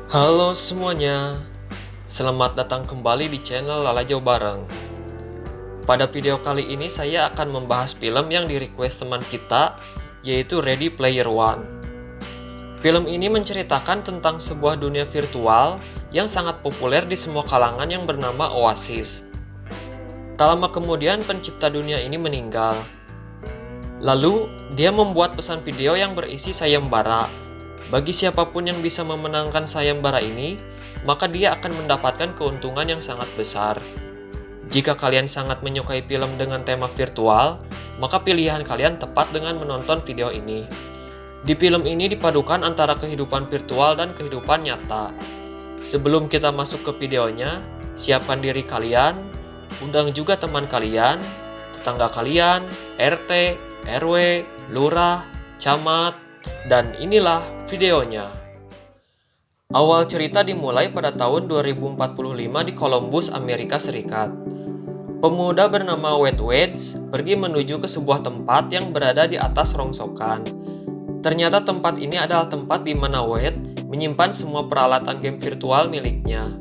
Halo semuanya, selamat datang kembali di channel Lala Jauh Bareng. Pada video kali ini saya akan membahas film yang di-request teman kita, yaitu Ready Player One. Film ini menceritakan tentang sebuah dunia virtual yang sangat populer di semua kalangan yang bernama Oasis. Tak lama kemudian pencipta dunia ini meninggal. Lalu, dia membuat pesan video yang berisi sayembara. Bagi siapapun yang bisa memenangkan sayembara ini, maka dia akan mendapatkan keuntungan yang sangat besar. Jika kalian sangat menyukai film dengan tema virtual, maka pilihan kalian tepat dengan menonton video ini. Di film ini dipadukan antara kehidupan virtual dan kehidupan nyata. Sebelum kita masuk ke videonya, siapkan diri kalian, undang juga teman kalian, tetangga kalian, RT, RW, lurah, camat, dan inilah videonya. Awal cerita dimulai pada tahun 2045 di Columbus, Amerika Serikat. Pemuda bernama Wade Wedge pergi menuju ke sebuah tempat yang berada di atas rongsokan. Ternyata tempat ini adalah tempat di mana Wade menyimpan semua peralatan game virtual miliknya.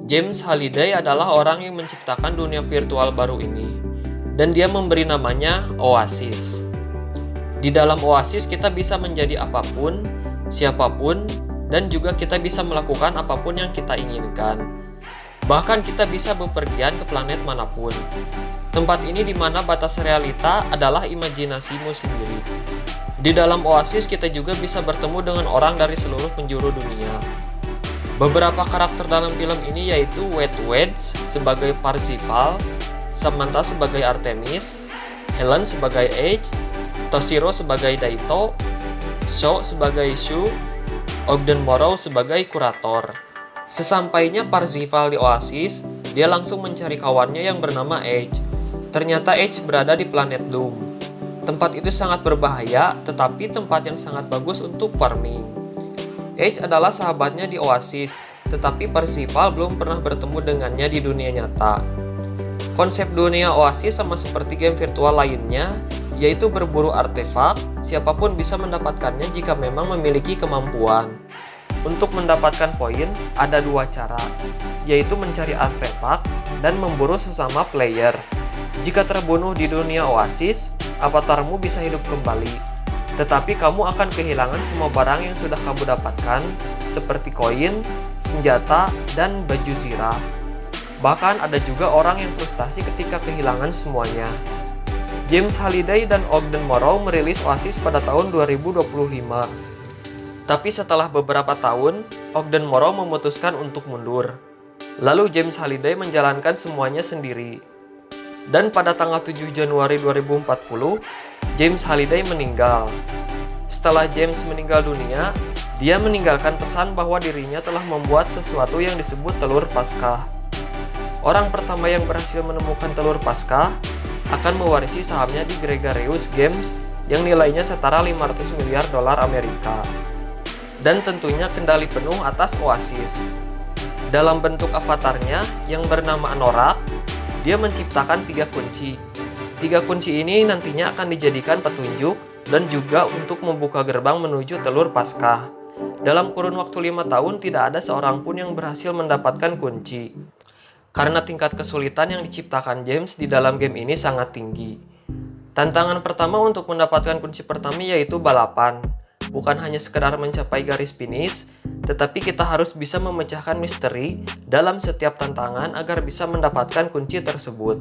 James Halliday adalah orang yang menciptakan dunia virtual baru ini, dan dia memberi namanya Oasis. Di dalam Oasis kita bisa menjadi apapun, siapapun, dan juga kita bisa melakukan apapun yang kita inginkan. Bahkan kita bisa bepergian ke planet manapun. Tempat ini di mana batas realita adalah imajinasimu sendiri. Di dalam Oasis kita juga bisa bertemu dengan orang dari seluruh penjuru dunia. Beberapa karakter dalam film ini yaitu Wade Wedge sebagai Parzival, Samantha sebagai Artemis, Helen sebagai Edge, Toshiro sebagai Daito, Sho sebagai Shu, Ogden Morrow sebagai kurator. Sesampainya Parzival di Oasis, dia langsung mencari kawannya yang bernama Edge. Ternyata Edge berada di planet Doom. Tempat itu sangat berbahaya, tetapi tempat yang sangat bagus untuk farming. Edge adalah sahabatnya di Oasis, tetapi Parzival belum pernah bertemu dengannya di dunia nyata. Konsep dunia Oasis sama seperti game virtual lainnya, yaitu berburu artefak. Siapapun bisa mendapatkannya jika memang memiliki kemampuan. Untuk mendapatkan poin, ada dua cara, yaitu mencari artefak dan memburu sesama player. Jika terbunuh di dunia Oasis, avatarmu bisa hidup kembali. Tetapi kamu akan kehilangan semua barang yang sudah kamu dapatkan, seperti koin, senjata, dan baju zirah. Bahkan ada juga orang yang frustasi ketika kehilangan semuanya. James Halliday dan Ogden Morrow merilis Oasis pada tahun 2025. Tapi setelah beberapa tahun, Ogden Morrow memutuskan untuk mundur. Lalu James Halliday menjalankan semuanya sendiri. Dan pada tanggal 7 Januari 2040, James Halliday meninggal. Setelah James meninggal dunia, dia meninggalkan pesan bahwa dirinya telah membuat sesuatu yang disebut telur Paskah. Orang pertama yang berhasil menemukan telur Paskah akan mewarisi sahamnya di Gregarious Games yang nilainya setara 500 miliar dolar Amerika. Dan tentunya kendali penuh atas Oasis. Dalam bentuk avatarnya yang bernama Anorak, dia menciptakan 3 kunci. 3 kunci ini nantinya akan dijadikan petunjuk dan juga untuk membuka gerbang menuju telur Paskah. Dalam kurun waktu 5 tahun tidak ada seorang pun yang berhasil mendapatkan kunci. Karena tingkat kesulitan yang diciptakan James di dalam game ini sangat tinggi. Tantangan pertama untuk mendapatkan kunci pertama yaitu balapan. Bukan hanya sekedar mencapai garis finish, tetapi kita harus bisa memecahkan misteri dalam setiap tantangan agar bisa mendapatkan kunci tersebut.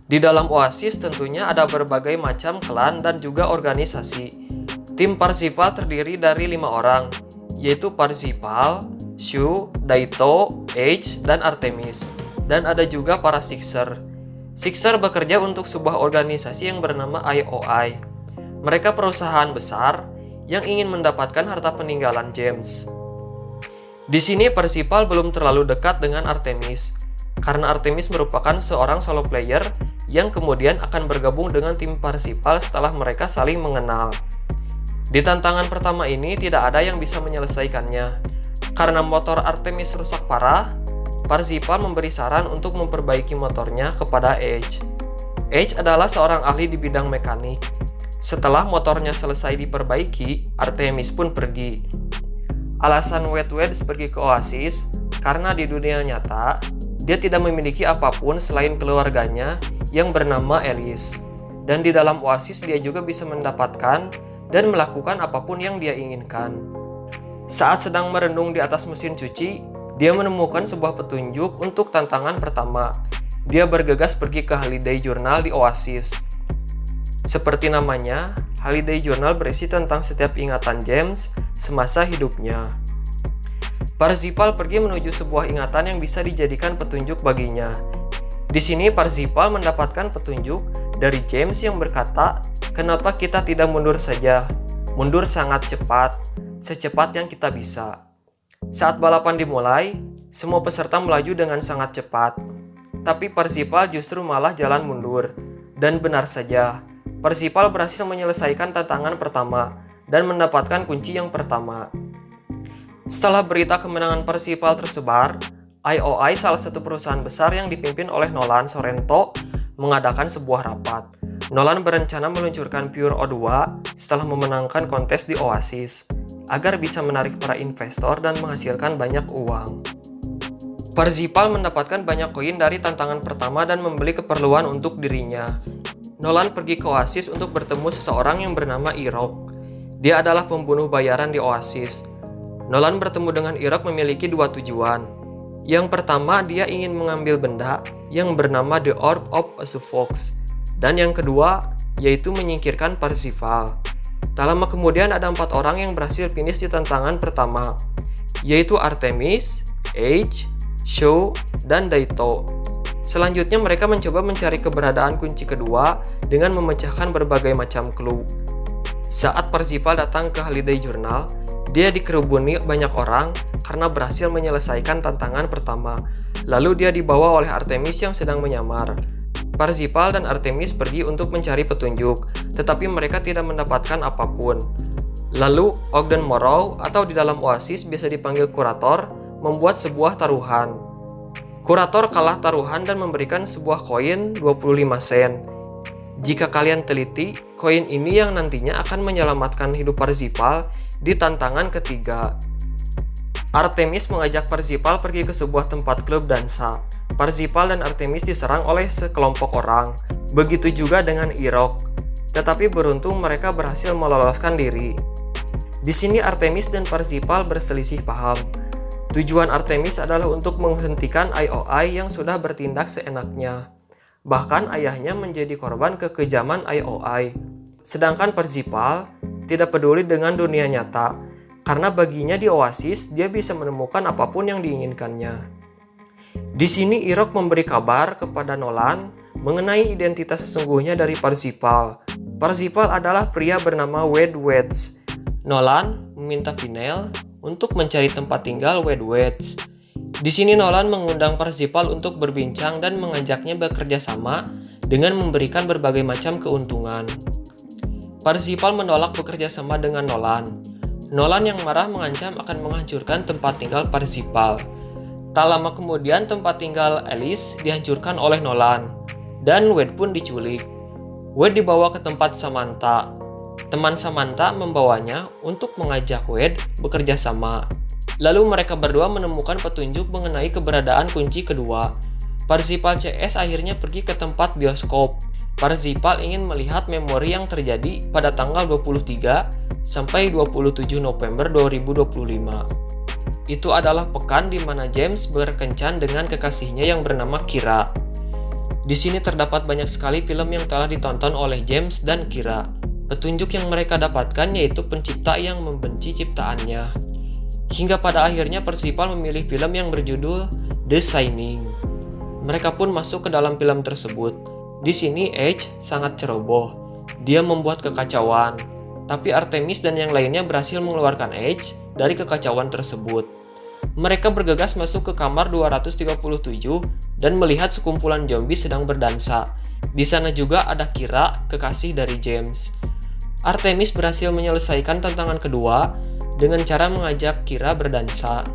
Di dalam Oasis tentunya ada berbagai macam klan dan juga organisasi. Tim Parzival terdiri dari 5 orang, yaitu Parzival, Shu, Daito, Edge, dan Artemis. Dan ada juga para Sixer. Sixer bekerja untuk sebuah organisasi yang bernama IOI. Mereka perusahaan besar yang ingin mendapatkan harta peninggalan James. Di sini Parzival belum terlalu dekat dengan Artemis, karena Artemis merupakan seorang solo player yang kemudian akan bergabung dengan tim Parzival setelah mereka saling mengenal. Di tantangan pertama ini tidak ada yang bisa menyelesaikannya. Karena motor Artemis rusak parah, Parzival memberi saran untuk memperbaiki motornya kepada Edge. Edge adalah seorang ahli di bidang mekanik. Setelah motornya selesai diperbaiki, Artemis pun pergi. Alasan Wedge pergi ke Oasis karena di dunia nyata dia tidak memiliki apapun selain keluarganya yang bernama Alice. Dan di dalam Oasis dia juga bisa mendapatkan dan melakukan apapun yang dia inginkan. Saat sedang merenung di atas mesin cuci, dia menemukan sebuah petunjuk untuk tantangan pertama. Dia bergegas pergi ke Holiday Journal di Oasis. Seperti namanya, Holiday Journal berisi tentang setiap ingatan James semasa hidupnya. Parsifal pergi menuju sebuah ingatan yang bisa dijadikan petunjuk baginya. Di sini Parsifal mendapatkan petunjuk dari James yang berkata, "Kenapa kita tidak mundur saja? Mundur sangat cepat, secepat yang kita bisa." Saat balapan dimulai, semua peserta melaju dengan sangat cepat. Tapi Parsifal justru malah jalan mundur. Dan benar saja, Parsifal berhasil menyelesaikan tantangan pertama dan mendapatkan kunci yang pertama. Setelah berita kemenangan Parsifal tersebar, IOI, salah satu perusahaan besar yang dipimpin oleh Nolan Sorrento, mengadakan sebuah rapat. Nolan berencana meluncurkan Pure O2 setelah memenangkan kontes di Oasis, agar bisa menarik para investor dan menghasilkan banyak uang. Parsifal mendapatkan banyak koin dari tantangan pertama dan membeli keperluan untuk dirinya. Nolan pergi ke Oasis untuk bertemu seseorang yang bernama Irok. Dia adalah pembunuh bayaran di Oasis. Nolan bertemu dengan Irok memiliki dua tujuan. Yang pertama, dia ingin mengambil benda yang bernama The Orb of Fox. Dan yang kedua, yaitu menyingkirkan Parsifal. Tak lama kemudian ada 4 orang yang berhasil finish di tantangan pertama, yaitu Artemis, Edge, Sho, dan Daito. Selanjutnya mereka mencoba mencari keberadaan kunci kedua dengan memecahkan berbagai macam clue. Saat Parsifal datang ke Holiday Journal, dia dikerubuni banyak orang karena berhasil menyelesaikan tantangan pertama. Lalu dia dibawa oleh Artemis yang sedang menyamar. Parsifal dan Artemis pergi untuk mencari petunjuk, tetapi mereka tidak mendapatkan apapun. Lalu Ogden Morrow, atau di dalam Oasis biasa dipanggil Kurator, membuat sebuah taruhan. Kurator kalah taruhan dan memberikan sebuah koin 25 sen. Jika kalian teliti, koin ini yang nantinya akan menyelamatkan hidup Parsifal di tantangan ketiga. Artemis mengajak Parsifal pergi ke sebuah tempat klub dansa. Parsifal dan Artemis diserang oleh sekelompok orang. Begitu juga dengan Irok. Tetapi beruntung mereka berhasil meloloskan diri. Di sini Artemis dan Parsifal berselisih paham. Tujuan Artemis adalah untuk menghentikan IOI yang sudah bertindak seenaknya. Bahkan ayahnya menjadi korban kekejaman IOI. Sedangkan Parsifal tidak peduli dengan dunia nyata, karena baginya di Oasis dia bisa menemukan apapun yang diinginkannya. Di sini Irok memberi kabar kepada Nolan mengenai identitas sesungguhnya dari Parsifal. Parsifal adalah pria bernama Wedge. Nolan meminta Pinel untuk mencari tempat tinggal Wedge. Di sini Nolan mengundang Parsifal untuk berbincang dan mengajaknya bekerja sama dengan memberikan berbagai macam keuntungan. Parsifal menolak bekerja sama dengan Nolan. Nolan yang marah mengancam akan menghancurkan tempat tinggal Parsifal. Tak lama kemudian tempat tinggal Alice dihancurkan oleh Nolan, dan Wedge pun diculik. Wedge dibawa ke tempat Samantha. Teman Samantha membawanya untuk mengajak Wedge bekerja sama. Lalu mereka berdua menemukan petunjuk mengenai keberadaan kunci kedua. Parsifal CS akhirnya pergi ke tempat bioskop. Parsifal ingin melihat memori yang terjadi pada tanggal 23 sampai 27 November 2025. Itu adalah pekan di mana James berkencan dengan kekasihnya yang bernama Kira. Di sini terdapat banyak sekali film yang telah ditonton oleh James dan Kira. Petunjuk yang mereka dapatkan yaitu pencipta yang membenci ciptaannya. Hingga pada akhirnya Parsifal memilih film yang berjudul The Shining. Mereka pun masuk ke dalam film tersebut. Di sini Edge sangat ceroboh. Dia membuat kekacauan. Tapi Artemis dan yang lainnya berhasil mengeluarkan Edge dari kekacauan tersebut. Mereka bergegas masuk ke kamar 237 dan melihat sekumpulan zombie sedang berdansa. Di sana juga ada Kira, kekasih dari James. Artemis berhasil menyelesaikan tantangan kedua dengan cara mengajak Kira berdansa.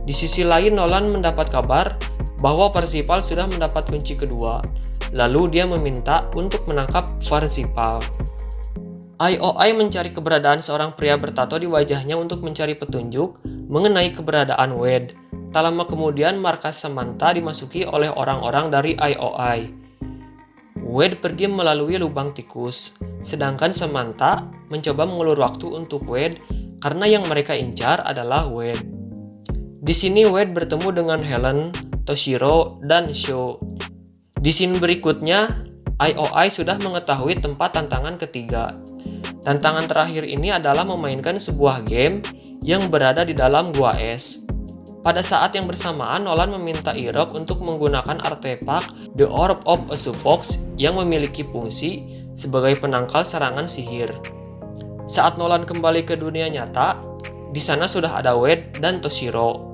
Di sisi lain, Nolan mendapat kabar bahwa Parsifal sudah mendapat kunci kedua. Lalu dia meminta untuk menangkap Parsifal. IOI mencari keberadaan seorang pria bertato di wajahnya untuk mencari petunjuk mengenai keberadaan Wade. Tak lama kemudian markas Samantha dimasuki oleh orang-orang dari IOI. Wade pergi melalui lubang tikus, sedangkan Samantha mencoba mengulur waktu untuk Wade karena yang mereka incar adalah Wade. Di sini Wade bertemu dengan Helen, Toshiro, dan Sho. Di scene berikutnya, IOI sudah mengetahui tempat tantangan ketiga. Tantangan terakhir ini adalah memainkan sebuah game yang berada di dalam gua es. Pada saat yang bersamaan, Nolan meminta Irok untuk menggunakan artefak The Orb of Asufox yang memiliki fungsi sebagai penangkal serangan sihir. Saat Nolan kembali ke dunia nyata, di sana sudah ada Wade dan Toshiro.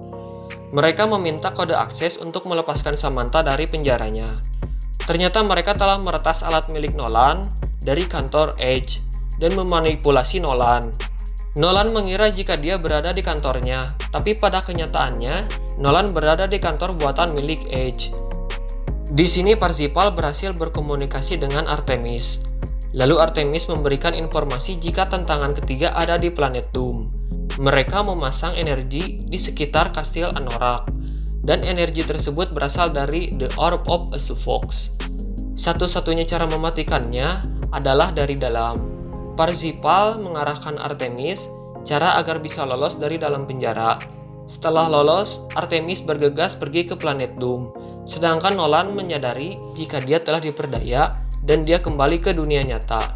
Mereka meminta kode akses untuk melepaskan Samantha dari penjaranya. Ternyata mereka telah meretas alat milik Nolan dari kantor Edge dan memanipulasi Nolan. Nolan mengira jika dia berada di kantornya, tapi pada kenyataannya, Nolan berada di kantor buatan milik Edge. Di sini Parzival berhasil berkomunikasi dengan Artemis. Lalu Artemis memberikan informasi jika tantangan ketiga ada di planet Doom. Mereka memasang energi di sekitar kastil Anorak, dan energi tersebut berasal dari The Orb of Asufox. Satu-satunya cara mematikannya adalah dari dalam. Parzival mengarahkan Artemis cara agar bisa lolos dari dalam penjara. Setelah lolos, Artemis bergegas pergi ke planet Doom, sedangkan Nolan menyadari jika dia telah diperdaya dan dia kembali ke dunia nyata.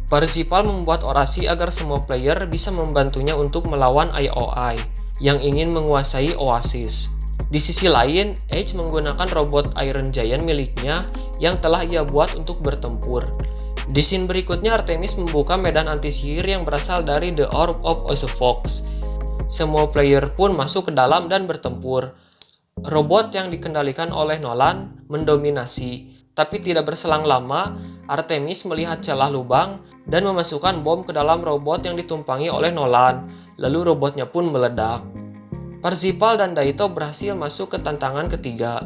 Parzival membuat orasi agar semua player bisa membantunya untuk melawan IOI yang ingin menguasai Oasis. Di sisi lain, Edge menggunakan robot Iron Giant miliknya yang telah ia buat untuk bertempur. Di scene berikutnya, Artemis membuka medan anti-sihir yang berasal dari The Orb of Asufox. Semua player pun masuk ke dalam dan bertempur. Robot yang dikendalikan oleh Nolan mendominasi, tapi tidak berselang lama, Artemis melihat celah lubang dan memasukkan bom ke dalam robot yang ditumpangi oleh Nolan, lalu robotnya pun meledak. Parzival dan Daito berhasil masuk ke tantangan ketiga.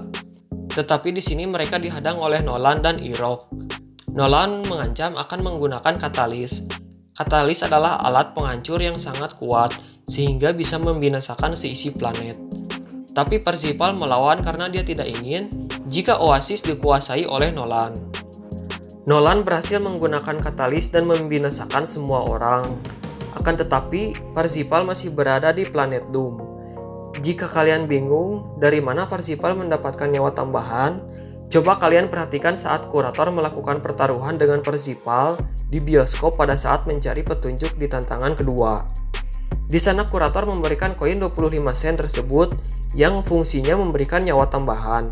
Tetapi di sini mereka dihadang oleh Nolan dan Irok. Nolan mengancam akan menggunakan katalis. Katalis adalah alat penghancur yang sangat kuat, sehingga bisa membinasakan seisi planet. Tapi Parzival melawan karena dia tidak ingin jika Oasis dikuasai oleh Nolan. Nolan berhasil menggunakan katalis dan membinasakan semua orang. Akan tetapi, Parzival masih berada di planet Doom. Jika kalian bingung dari mana Parzival mendapatkan nyawa tambahan, coba kalian perhatikan saat kurator melakukan pertaruhan dengan Parzival di bioskop pada saat mencari petunjuk di tantangan kedua. Di sana kurator memberikan koin 25 sen tersebut yang fungsinya memberikan nyawa tambahan.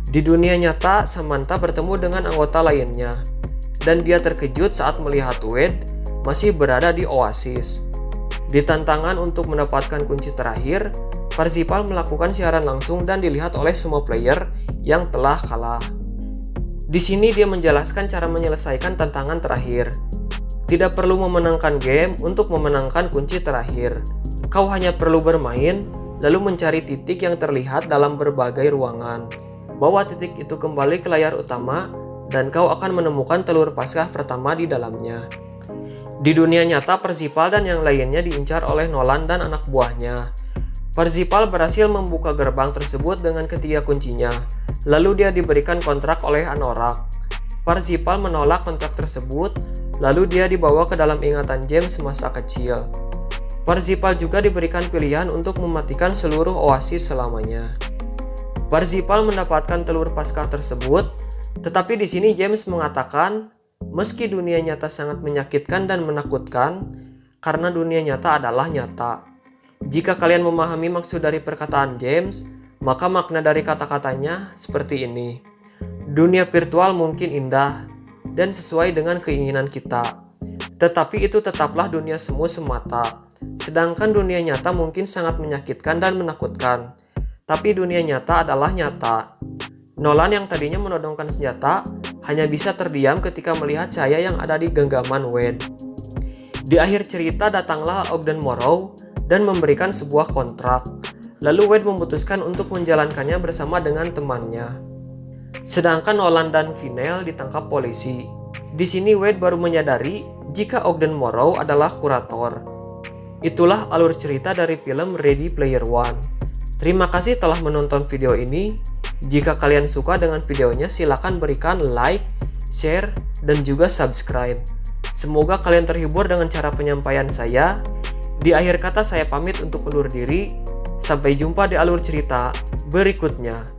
Di dunia nyata, Samantha bertemu dengan anggota lainnya, dan dia terkejut saat melihat Wade masih berada di Oasis. Di tantangan untuk mendapatkan kunci terakhir, Parzival melakukan siaran langsung dan dilihat oleh semua player yang telah kalah. Di sini dia menjelaskan cara menyelesaikan tantangan terakhir. Tidak perlu memenangkan game untuk memenangkan kunci terakhir. Kau hanya perlu bermain, lalu mencari titik yang terlihat dalam berbagai ruangan. Bawa titik itu kembali ke layar utama, dan kau akan menemukan telur Paskah pertama di dalamnya. Di dunia nyata, Parzival dan yang lainnya diincar oleh Nolan dan anak buahnya. Parzival berhasil membuka gerbang tersebut dengan ketiga kuncinya, lalu dia diberikan kontrak oleh Anorak. Parzival menolak kontrak tersebut, lalu dia dibawa ke dalam ingatan James masa kecil. Parzival juga diberikan pilihan untuk mematikan seluruh Oasis selamanya. Parzival mendapatkan telur Paskah tersebut, tetapi di sini James mengatakan, meski dunia nyata sangat menyakitkan dan menakutkan, karena dunia nyata adalah nyata. Jika kalian memahami maksud dari perkataan James, maka makna dari kata-katanya seperti ini. Dunia virtual mungkin indah dan sesuai dengan keinginan kita, tetapi itu tetaplah dunia semu semata. Sedangkan dunia nyata mungkin sangat menyakitkan dan menakutkan, tapi dunia nyata adalah nyata. Nolan yang tadinya menodongkan senjata hanya bisa terdiam ketika melihat cahaya yang ada di genggaman Wade. Di akhir cerita datanglah Ogden Morrow dan memberikan sebuah kontrak. Lalu Wade memutuskan untuk menjalankannya bersama dengan temannya. Sedangkan Nolan dan Vinyl ditangkap polisi. Di sini Wade baru menyadari jika Ogden Morrow adalah kurator. Itulah alur cerita dari film Ready Player One. Terima kasih telah menonton video ini. Jika kalian suka dengan videonya, silakan berikan like, share, dan juga subscribe. Semoga kalian terhibur dengan cara penyampaian saya. Di akhir kata saya pamit untuk undur diri. Sampai jumpa di alur cerita berikutnya.